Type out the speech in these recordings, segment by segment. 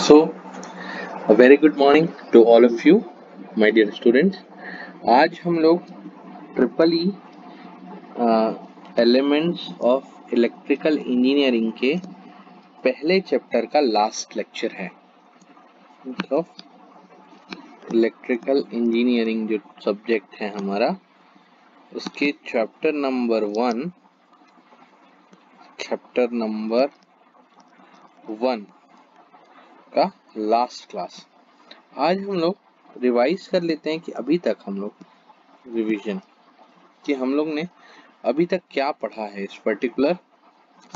So, a very good morning to all of you, my dear students. आज हम लोग triple E elements of electrical engineering के पहले chapter का last lecture है। ऑफ इलेक्ट्रिकल इंजीनियरिंग जो सब्जेक्ट है हमारा, उसके चैप्टर नंबर वन का लास्ट क्लास। आज हम लोग रिवाइज कर लेते हैं कि अभी तक हम लोग रिवीजन कि हम लोग ने अभी तक क्या पढ़ा है इस पर्टिकुलर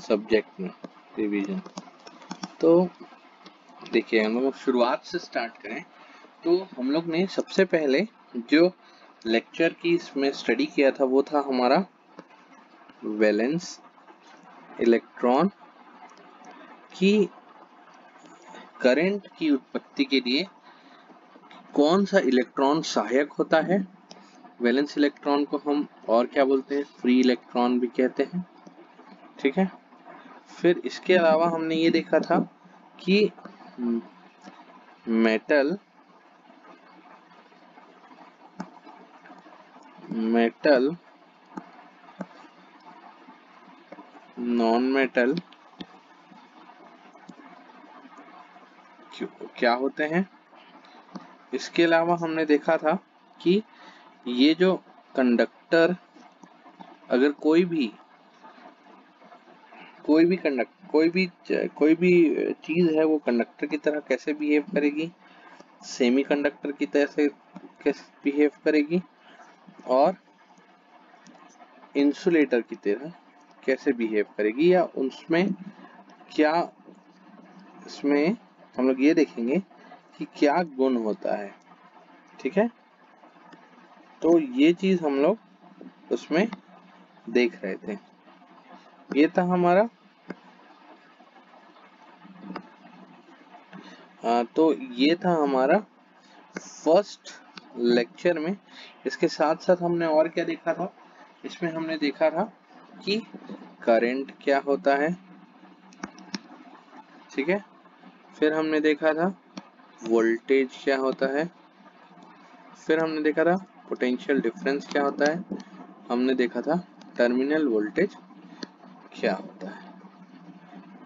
सब्जेक्ट में। रिवीजन तो देखिए, हम लोग शुरुआत से स्टार्ट करें तो हम लोग ने सबसे पहले जो लेक्चर की इसमें स्टडी किया था वो था हमारा वैलेंस इलेक्ट्रॉन की करंट की उत्पत्ति के लिए कौन सा इलेक्ट्रॉन सहायक होता है। वैलेंस इलेक्ट्रॉन को हम और क्या बोलते हैं, फ्री इलेक्ट्रॉन भी कहते हैं। ठीक है, फिर इसके अलावा हमने ये देखा था कि मेटल नॉन मेटल क्या होते हैं। इसके अलावा हमने देखा था कि ये जो कंडक्टर, अगर कोई भी चीज है वो कंडक्टर की तरह कैसे बिहेव करेगी, सेमी कंडक्टर की तरह से कैसे बिहेव करेगी, और इंसुलेटर की तरह कैसे बिहेव करेगी, या उसमें क्या, इसमें हम लोग ये देखेंगे कि क्या गुण होता है। ठीक है, तो ये चीज हम लोग उसमें देख रहे थे। ये था हमारा तो ये था हमारा फर्स्ट लेक्चर में। इसके साथ साथ हमने और क्या देखा था, इसमें हमने देखा था कि करंट क्या होता है। ठीक है, फिर हमने देखा था वोल्टेज क्या होता है, फिर हमने देखा था पोटेंशियल डिफरेंस क्या होता है, हमने देखा था टर्मिनल वोल्टेज क्या होता है।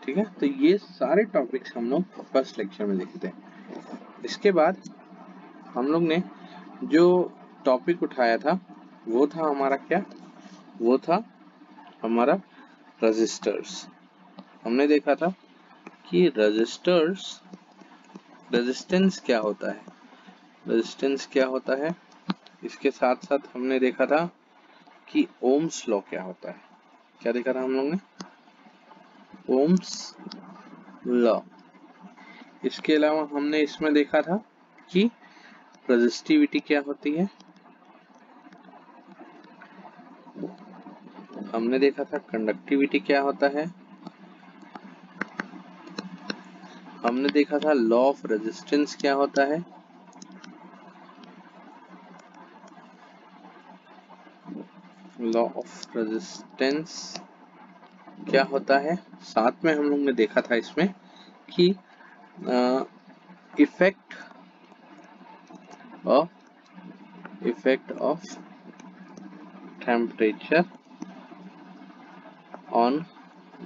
ठीक है, तो ये सारे टॉपिक्स हम लोग फर्स्ट लेक्चर में देखे थे। इसके बाद हम लोग ने जो टॉपिक उठाया था वो था हमारा क्या, वो था हमारा रेजिस्टर्स। हमने देखा था कि रेजिस्टेंस क्या होता है, इसके साथ साथ हमने देखा था कि ओम्स लॉ क्या होता है। क्या देखा था हम लोग ने, ओम्स लॉ। इसके अलावा हमने इसमें देखा था कि रेजिस्टिविटी क्या होती है, हमने देखा था कंडक्टिविटी क्या होता है, हमने देखा था लॉ ऑफ रेजिस्टेंस क्या होता है, लॉ ऑफ रेजिस्टेंस क्या होता है। साथ में हम लोग ने देखा था इसमें कि effect of temperature on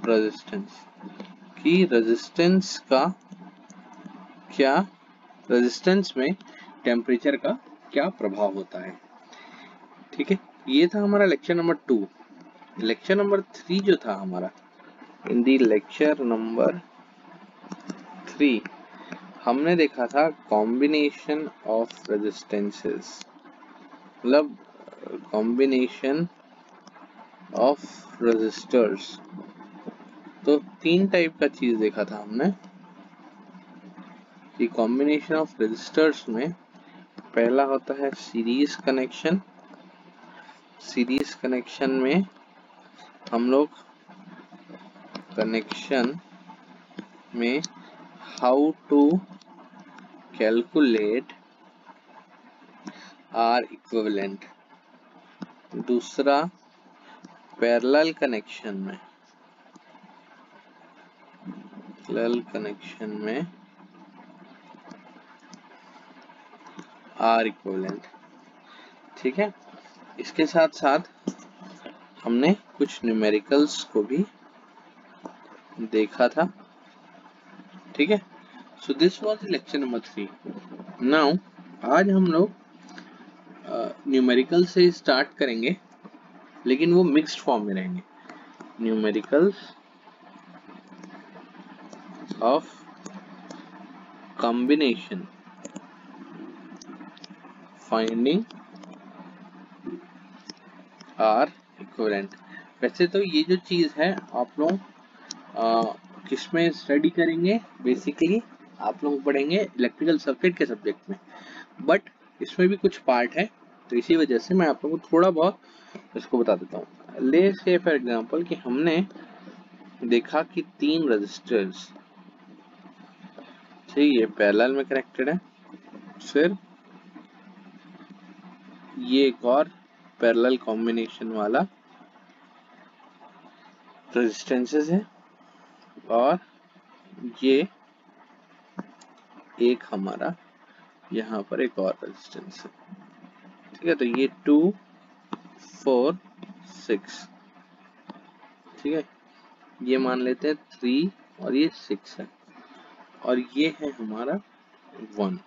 resistance, कि रेजिस्टेंस में टेम्परेचर का क्या प्रभाव होता है। ठीक है, ये था हमारा लेक्चर नंबर 2। लेक्चर नंबर 3 जो था हमारा, इन दी लेक्चर नंबर 3 हमने देखा था कॉम्बिनेशन ऑफ रेजिस्टेंसेस, मतलब कॉम्बिनेशन ऑफ रेजिस्टर्स। तो 3 टाइप का चीज देखा था हमने कि कॉम्बिनेशन ऑफ रेजिस्टर्स में पहला होता है सीरीज कनेक्शन। सीरीज कनेक्शन में हम लोग कनेक्शन में how to calculate R equivalent. दूसरा पैरेलल कनेक्शन में आर इक्विवेलेंट। ठीक है, इसके साथ साथ हमने कुछ न्यूमेरिकल्स को भी देखा था। ठीक है, so this was lecture number 3। Now आज हम लोग न्यूमेरिकल से स्टार्ट करेंगे, लेकिन वो मिक्स्ड फॉर्म में रहेंगे। Numericals of combination finding R equivalent. वैसे तो ये जो चीज है आप लोग किसमें स्टडी करेंगे, बेसिकली आप लोग पढ़ेंगे इलेक्ट्रिकल सर्किट के सब्जेक्ट में, बट इसमें भी कुछ पार्ट है, तो इसी वजह से मैं आप लोगों को थोड़ा बहुत इसको बता देता हूँ। ले से फॉर एग्जांपल कि हमने देखा कि 3 रजिस्टर्स, ठीक, ये पैरेलल में कनेक्टेड है, फिर ये एक और पैरेलल कॉम्बिनेशन वाला रेजिस्टेंसेस है, और ये एक हमारा यहाँ पर एक और रेजिस्टेंस है। ठीक है, तो ये 2 4 6, ठीक है, ये मान लेते हैं 3 और ये 6 है, और ये है हमारा 1।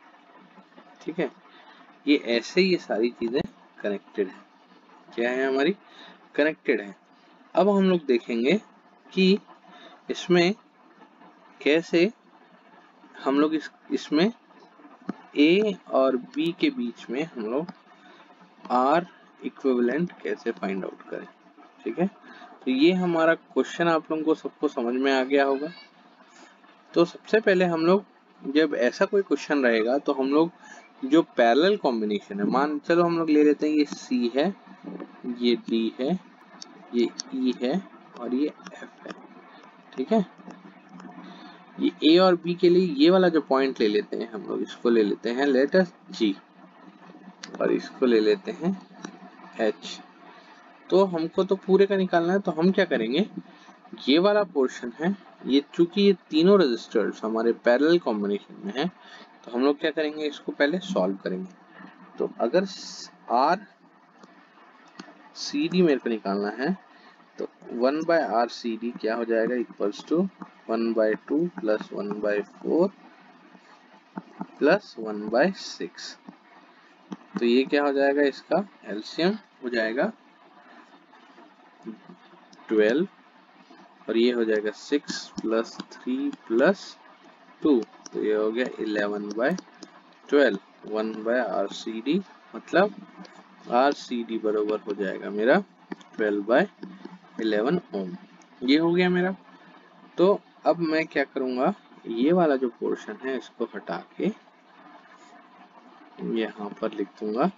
ठीक है, ये ऐसे ये सारी चीजें कनेक्टेड है, क्या है हमारी, कनेक्टेड है। अब हम लोग देखेंगे कि इसमें कैसे हम लोग इसमें ए और बी के बीच में हम लोग आर इक्विवेलेंट कैसे फाइंड आउट करें। ठीक है, तो ये हमारा क्वेश्चन आप लोगों को सबको समझ में आ गया होगा। तो सबसे पहले हम लोग जब ऐसा कोई क्वेश्चन रहेगा तो हम लोग जो पैरेलल कॉम्बिनेशन है, मान चलो हम लोग ले लेते हैं ये सी है, ये डी है, ये ई है और ये एफ है। ठीक है, ये ए और बी के लिए ये वाला जो पॉइंट ले लेते हैं हम लोग, इसको ले लेते हैं लेट अस जी, और इसको ले लेते हैं एच। तो हमको तो पूरे का निकालना है, तो हम क्या करेंगे, ये वाला पोर्शन है, ये चूंकि ये तीनों रजिस्टर्स हमारे पैरेलल कॉम्बिनेशन में है, तो हम लोग क्या करेंगे, इसको पहले सॉल्व करेंगे। तो अगर आर सी डी मेरे को निकालना है, तो 1/RCD क्या हो जाएगा, इक्वल्स टू 1/2 प्लस 1/4 प्लस 1/6। तो ये क्या हो जाएगा, इसका एलसीएम हो जाएगा 12, और ये हो जाएगा 6 प्लस 3 प्लस 2, तो ये हो गया 11/12। 1/RCD मतलब RCD बराबर हो जाएगा मेरा 12/11 ओम। ये हो गया मेरा। तो अब मैं क्या करूंगा, ये वाला जो पोर्शन है इसको हटा के यहाँ पर लिख दूंगा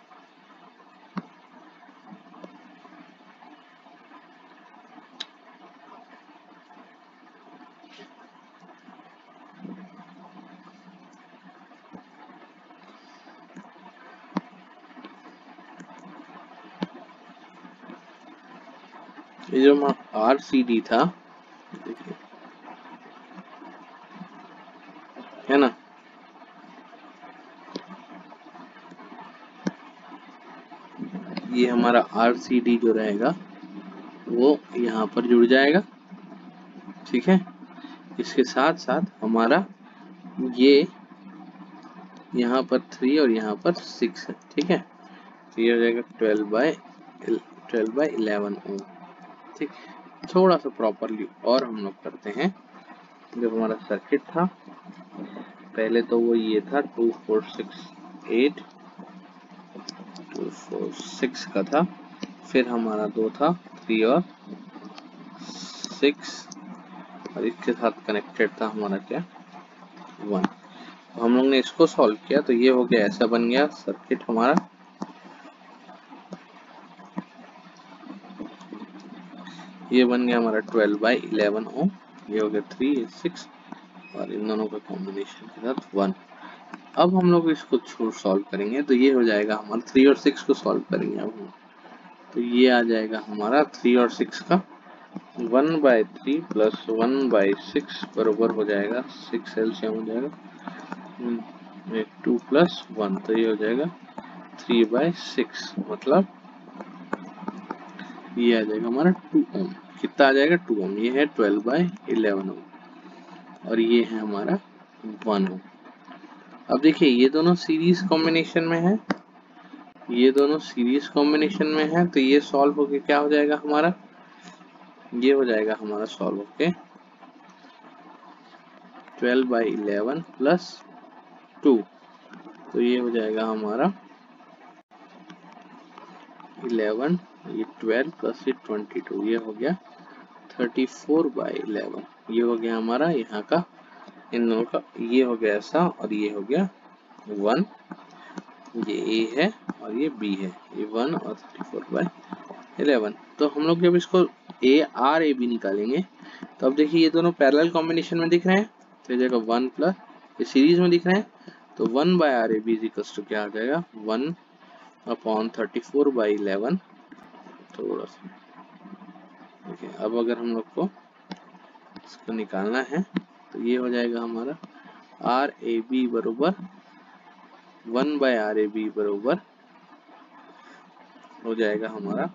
ये जो RCD था, है ना, ये हमारा RCD जो रहेगा वो यहाँ पर जुड़ जाएगा। ठीक है, इसके साथ साथ हमारा ये यहाँ पर 3 और यहाँ पर 6 है। ठीक है, तो ये हो जाएगा 12/11 ओम। ठीक, थोड़ा सा प्रॉपरली और हम लोग करते हैं। जब हमारा सर्किट था पहले तो वो ये था 2 4 6 8, 2 4 6 का था, फिर हमारा 2 था 3 और 6, और इसके साथ कनेक्टेड था हमारा क्या 1। तो हम लोग ने इसको सॉल्व किया, तो ये हो गया, ऐसा बन गया सर्किट हमारा। ये बन गया हमारा 12/11 ओम। ये हो गया 3 6 और इन दोनों का कॉम्बिनेशन के साथ 1। अब हम लोग इसको सॉल्व करेंगे, तो ये हो जाएगा हमारा 3 और 6 को सॉल्व करेंगे अब हम, तो ये आ जाएगा हमारा 3 और 6 का 1/3 प्लस 1/6 बराबर हो जाएगा 6 एलसीएम हो जाएगा 2 + 1, तो ये हो जाएगा 3/6, मतलब ये आ जाएगा हमारा 2 ओम। कितना आ जाएगा? 2 ओम। ये है 12/11 ओम और ये है हमारा 1 ओम। अब देखिए ये दोनों सीरीज कॉम्बिनेशन में है, ये दोनों सीरीज कॉम्बिनेशन में है, तो ये सॉल्व होके क्या हो जाएगा हमारा? ये हो जाएगा हमारा सॉल्व होके 12/11 + 2, तो ये हो जाएगा हमारा 11, ये 12 + ये 22, ये हो गया 34/11। ये हो गया हमारा यहाँ का, इन दोनों का, ये हो गया ऐसा और ये हो गया 1, ये ए है और ये बी है, ये 1 और 34/11। तो हम लोग जब इसको ए आर ए बी निकालेंगे तो अब देखिए ये दोनों पैरेलल कॉम्बिनेशन में दिख रहे हैं, तो जगह 1 प्लस, ये सीरीज में दिख रहे हैं, तो 1/RAB इक्वल्स टू क्या आ जाएगा? 1/34/11। थोड़ा सा देखिए, अब अगर हम लोग को इसको निकालना है तो ये हो जाएगा हमारा RAB बरोबर 1/RAB बरोबर हो जाएगा हमारा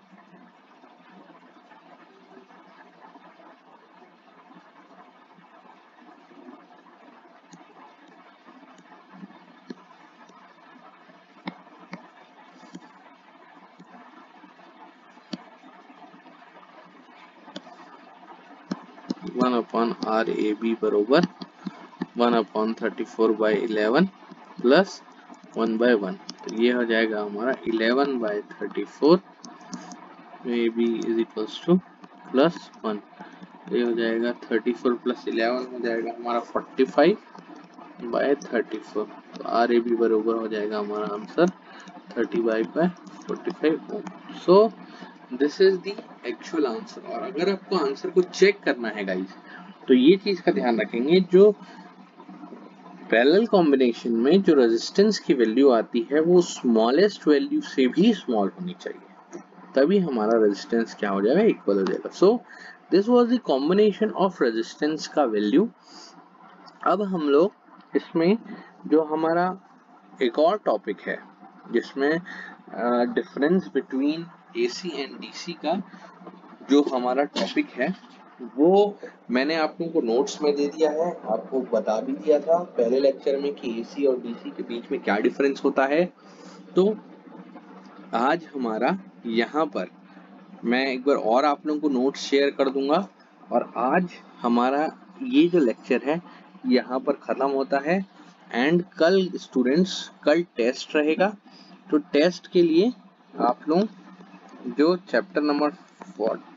1/RAB बरोबर 1/34/11 प्लस 1/1, तो ये हो जाएगा हमारा 11/34 AB इज इक्वल्स टू +1, ये हो जाएगा 34 + 11 हो जाएगा हमारा 45/34, तो RAB बरोबर हो जाएगा हमारा answer 35/45 ohm. So this is the actual answer. और अगर आपको आंसर को चेक करना है गाइस, तो ये चीज का ध्यान रखेंगे, जो पैरेलल कॉम्बिनेशन में जो रेजिस्टेंस की वैल्यू आती है वो स्मॉलेस्ट वैल्यू से भी स्मॉल होनी चाहिए, तभी हमारा रेजिस्टेंस क्या हो जाएगा? इक्वल हो जाएगा। So this was the combination of resistance का वैल्यू। अब हम लोग इसमें जो हमारा एक और टॉपिक है जिसमें difference between AC and DC का जो हमारा टॉपिक है वो मैंने आप लोगों को नोट्स में दे दिया है, आपको बता भी दिया था पहले लेक्चर में कि AC और DC के बीच में क्या डिफरेंस होता है। तो आज हमारा यहाँ पर मैं एक बार और आप लोगों को नोट्स शेयर कर दूंगा, और आज हमारा ये जो लेक्चर है यहाँ पर खत्म होता है। एंड कल स्टूडेंट्स, कल टेस्ट रहेगा, तो टेस्ट के लिए आप लोग जो चैप्टर नंबर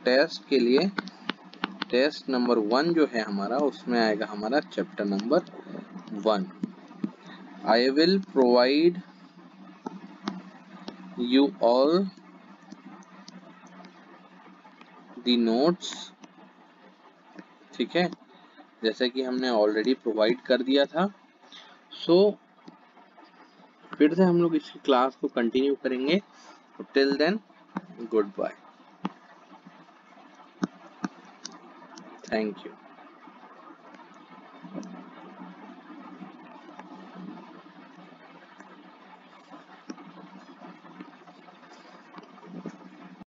टेस्ट के लिए टेस्ट नंबर 1 जो है हमारा, उसमें आएगा हमारा chapter number 1। I will provide you all the notes, ठीक है, जैसे कि हमने ऑलरेडी प्रोवाइड कर दिया था। सो फिर से हम लोग इस क्लास को कंटिन्यू करेंगे। Till then, good bye, thank you.